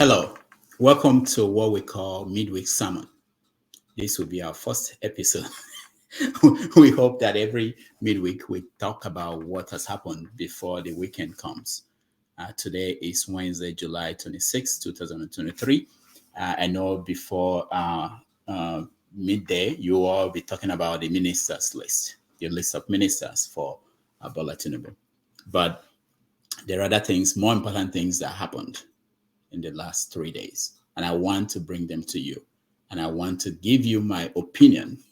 Hello, welcome to what we call Midweek Sermon. This will be our first episode. We hope that every midweek we talk about what has happened before the weekend comes. Today is Wednesday, July 26, 2023. I know before midday, you will all be talking about the ministers list, the list of ministers for Bola Tinubu. But there are other things, more important things that happened in the last 3 days. And I want to bring them to you. And I want to give you my opinion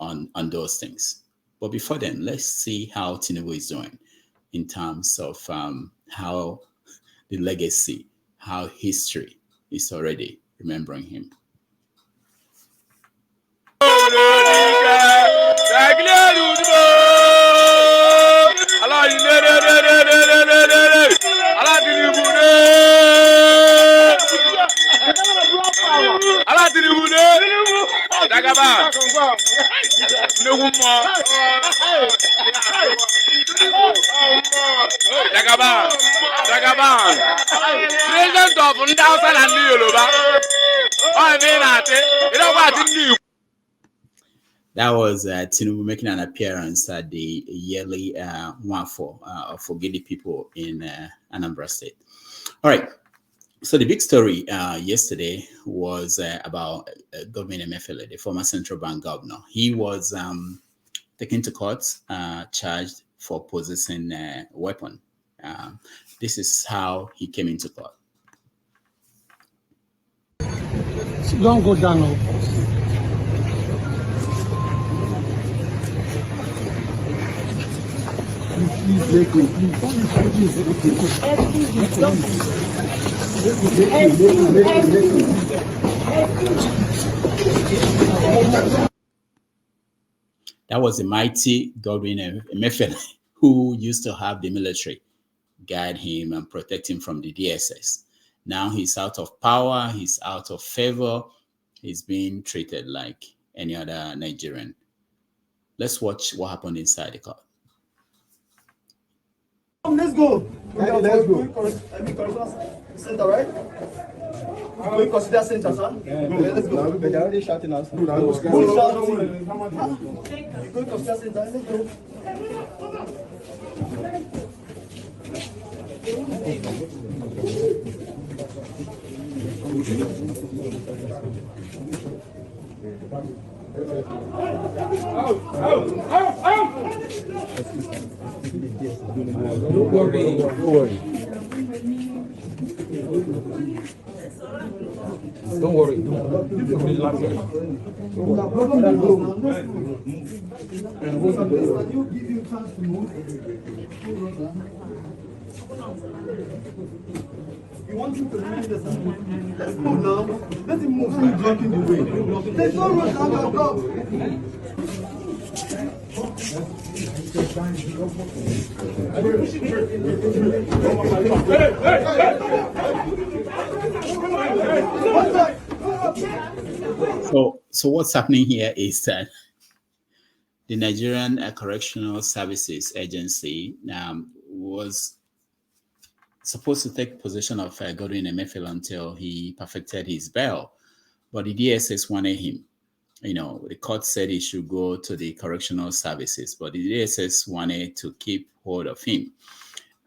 on those things. But before then, let's see how Tinubu is doing in terms of how the legacy, how history is already remembering him. That was Tinubu making an appearance at the yearly Nwafo for Gidi people in Anambra State. All right. So the big story yesterday was about Godwin Emefiele, the former central bank governor. He was taken to court, charged for possessing a weapon. This is how he came into court. Don't go down. Please, let go. That was the mighty Godwin Emefiele, who used to have the military guide him and protect him from the DSS. Now he's out of power, he's out of favor, he's being treated like any other Nigerian. Let's watch what happened inside the court. Let's go. Let's go. Center, right? We consider center, sir? Yeah, let's go. They're already shouting us. Who's shouting? You go consider center, let's go. Don't worry. Don't worry. Don't worry. You want him to leave this? Let's go now. Let him move. He's blocking the way. There's no road down the block. So what's happening here is that the Nigerian Correctional Services Agency was supposed to take possession of Godwin Emefiele until he perfected his bail, but the DSS wanted him. You know, the court said he should go to the correctional services, but the DSS wanted to keep hold of him.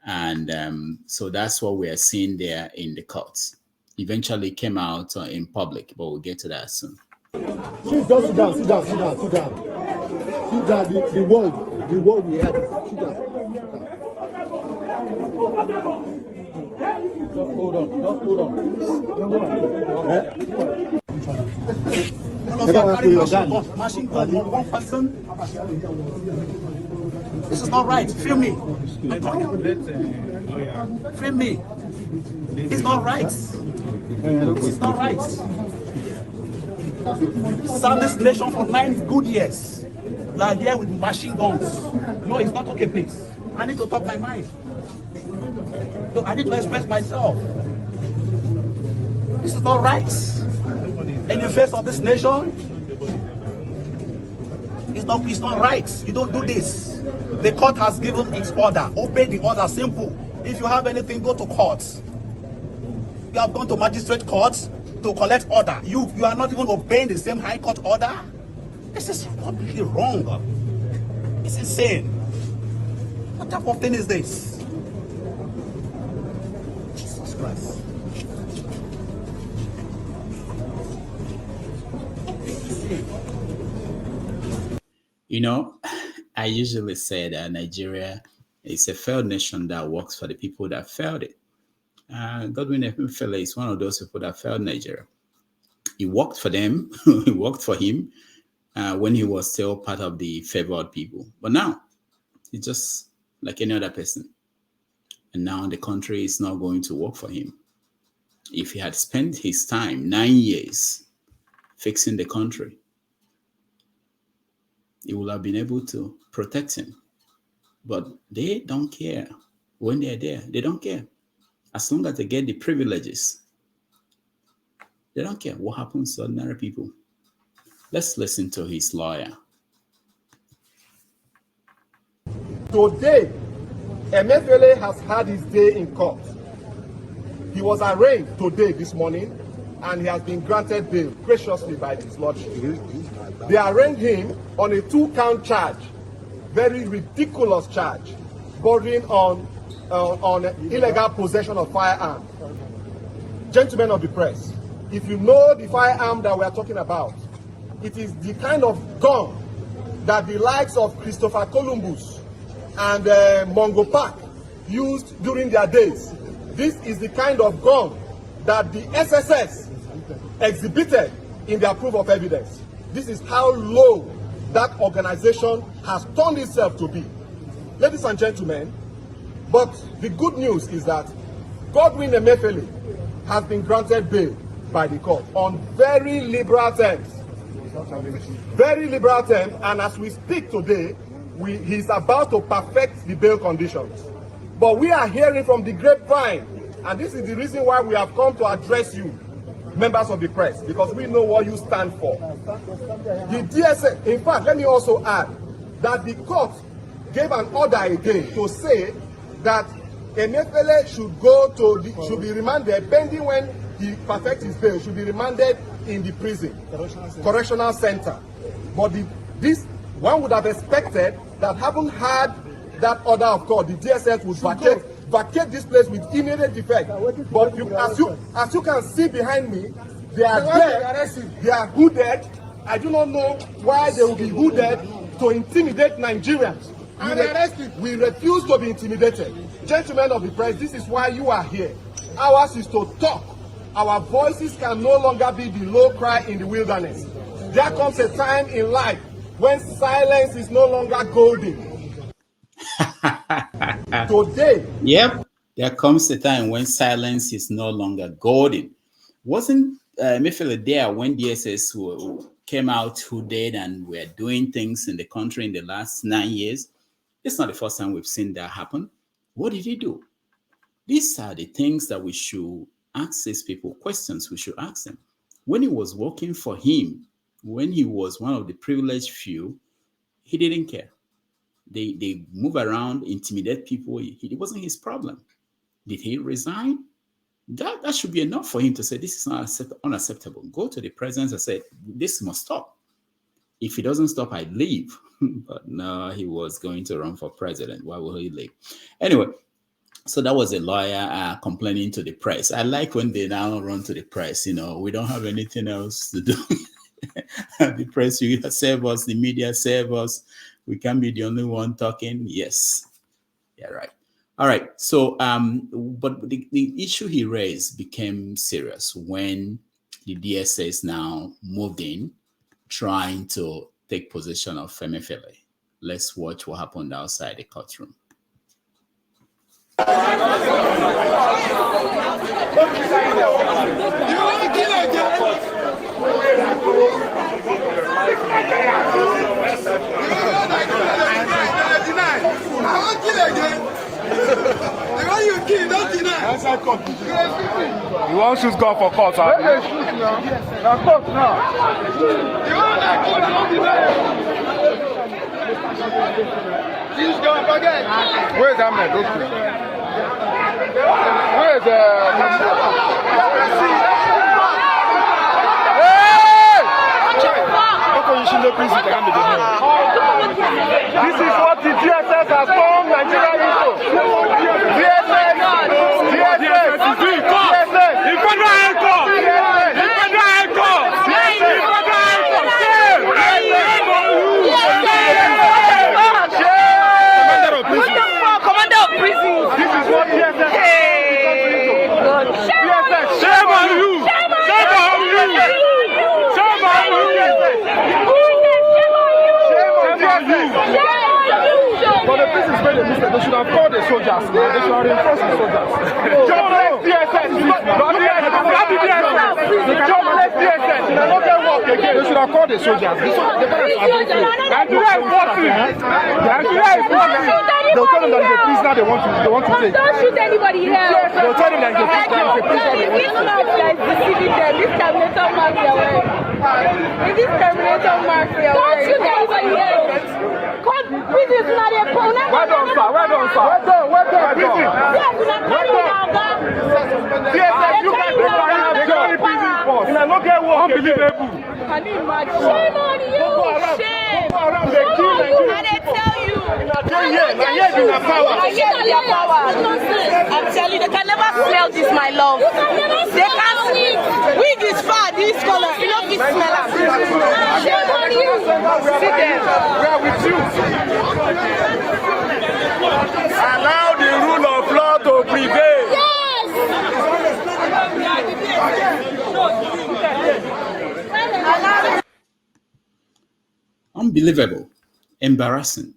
And so that's what we are seeing there in the courts. Eventually came out in public, but we'll get to that soon. Sit down, sit down, sit down, sit down, sit down. Sit down, the word we had. Sit down. Just hold on, One person. This is not right. Film me. Film me. It's not right. It's not right. Serve this nation for 9 good years. They are here with machine guns. No, it's not okay, please. I need to talk my mind. So I need to express myself. This is not right. In the face of this nation, it's not right. You don't do this. The court has given its order. Obey the order. Simple. If you have anything, go to court. You have gone to magistrate courts to collect order. You are not even obeying the same high court order. This is completely wrong. It's insane. What type of thing is this? Jesus Christ. You know, I usually say that Nigeria is a failed nation that works for the people that failed it. Godwin Emefiele is one of those people that failed Nigeria. He worked for them, he worked for him when he was still part of the favored people. But now, he's just like any other person. And now the country is not going to work for him. If he had spent his time, 9 years, fixing the country, he would have been able to protect him. But they don't care when they're there. They don't care. As long as they get the privileges, they don't care what happens to ordinary people. Let's listen to his lawyer. Today, Emefiele has had his day in court. He was arraigned today, this morning, and he has been granted bail graciously by his lordship. They arraigned him on a 2-count charge, very ridiculous charge, bordering on illegal possession of firearms. Gentlemen of the press, if you know the firearm that we are talking about, it is the kind of gun that the likes of Christopher Columbus and Mungo Park used during their days. This is the kind of gun that the SSS exhibited in their proof of evidence. This is how low that organization has turned itself to be. Ladies and gentlemen, but the good news is that Godwin Emefiele has been granted bail by the court on very liberal terms. Very liberal terms, and as we speak today, he's about to perfect the bail conditions. But we are hearing from the grapevine, and this is the reason why we have come to address you, members of the press, because we know what you stand for. The DSS, in fact, let me also add that the court gave an order again to say that Emefiele should be remanded pending when he perfects his bail, should be remanded in the prison, correctional center. But this one would have expected that, having had that order of court, the DSS would vacate this place with immediate effect. But as you can see behind me, they are there, they are hooded. I do not know why they will be hooded to intimidate Nigerians. We refuse to be intimidated. Gentlemen of the press, this is why you are here. Ours is to talk. Our voices can no longer be the low cry in the wilderness. There comes a time in life when silence is no longer golden. Today. Yep. There comes a time when silence is no longer golden. Wasn't Emefiele there when DSS came out who did and were doing things in the country in the last 9 years? It's not the first time we've seen that happen. What did he do? These are the things that we should ask these people, questions we should ask them. When he was working for him, when he was one of the privileged few, he didn't care. They move around, intimidate people. It wasn't his problem. Did he resign? That should be enough for him to say, this is not unacceptable. Go to the president and say, this must stop. If he doesn't stop, I leave. But no, he was going to run for president. Why will he leave? Anyway, so that was a lawyer complaining to the press. I like when they now run to the press. You know, we don't have anything else to do. The press, you save us. The media save us. We can't be the only one talking. Yes. Yeah, right. All right. So, but the issue he raised became serious when the DSS now moved in, trying to take possession of Emefiele. Let's watch what happened outside the courtroom. You want to go for court, huh? Now court now. Where's that man? Where's the This is what the DSS has turned Nigeria into. DSS. But the business made a mistake. They should have called the soldiers. They should have reinforced the soldiers. Jobless DSS. Jobless DSS. They don't get work again. They should have called the soldiers. The they'll tell them that he's a prisoner they want to take. Don't shoot anybody else. They'll tell them that he's a prisoner. This mark that is deceiving them. This terminator mark they are wearing. This terminator mark they are wearing. Don't shoot anybody else. Prison is not a problem. Well done, sir. Well done, sir. Well done, prison. Yes, we are carrying our gun. Yes, you guys are carrying prison force. You know, get work. Unbelievable. Can you imagine? Shame on you. Shame. Shame on you. And they tell you. I'm telling you, they can never smell this, my love. They can't. Wig is far, this color. You don't smell it. Shame on you. Sit there. We are with you. Allow the rule of law to prevail. Unbelievable, embarrassing,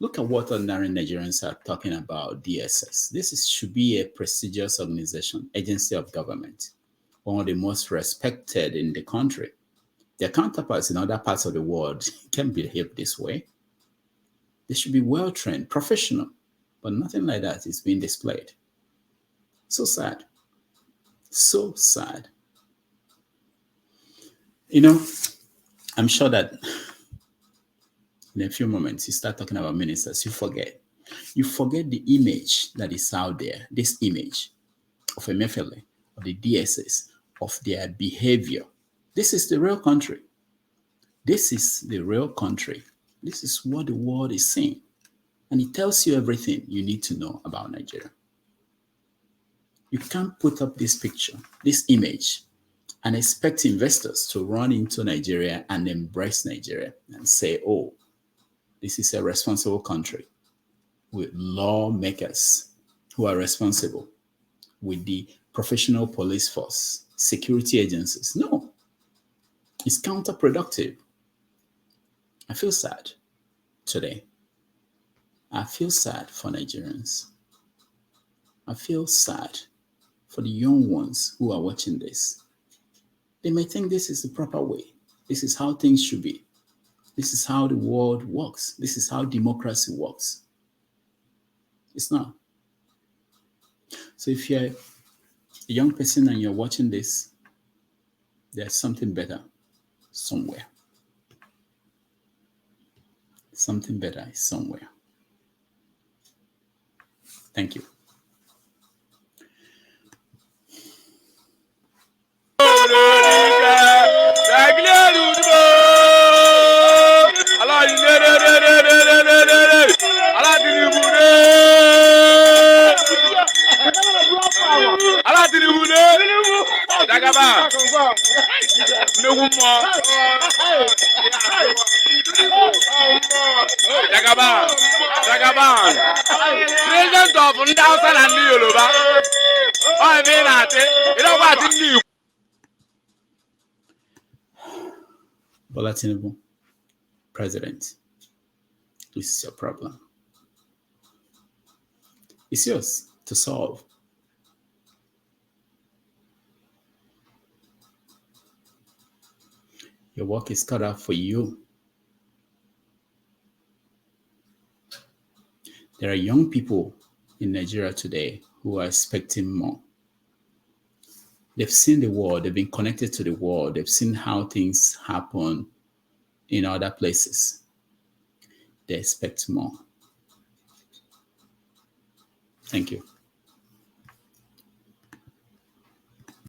Look at what ordinary Nigerians are talking about DSS. This should be a prestigious organization, agency of government, one of the most respected in the country. Their counterparts in other parts of the world can't behave this way. They should be well-trained, professional, but nothing like that is being displayed. So sad. So sad. I'm sure that in a few moments, you start talking about ministers, you forget. You forget the image that is out there, this image of Emefiele, of the DSS, of their behavior. This is the real country. This is the real country. This is what the world is saying. And it tells you everything you need to know about Nigeria. You can't put up this picture, this image, and expect investors to run into Nigeria and embrace Nigeria and say, oh, this is a responsible country with lawmakers who are responsible, with the professional police force, security agencies. No, it's counterproductive. I feel sad today. I feel sad for Nigerians. I feel sad for the young ones who are watching this. They may think this is the proper way. This is how things should be. This is how the world works. This is how democracy works. It's not. So if you're a young person and you're watching this, there's something better somewhere. Something better is somewhere. Thank you. President of Ndausa and Yoruba. Bola Tinubu, President, this is your problem. It's yours to solve. Your work is cut out for you. There are young people in Nigeria today who are expecting more. They've seen the world, they've been connected to the world, they've seen how things happen in other places. They expect more. Thank you.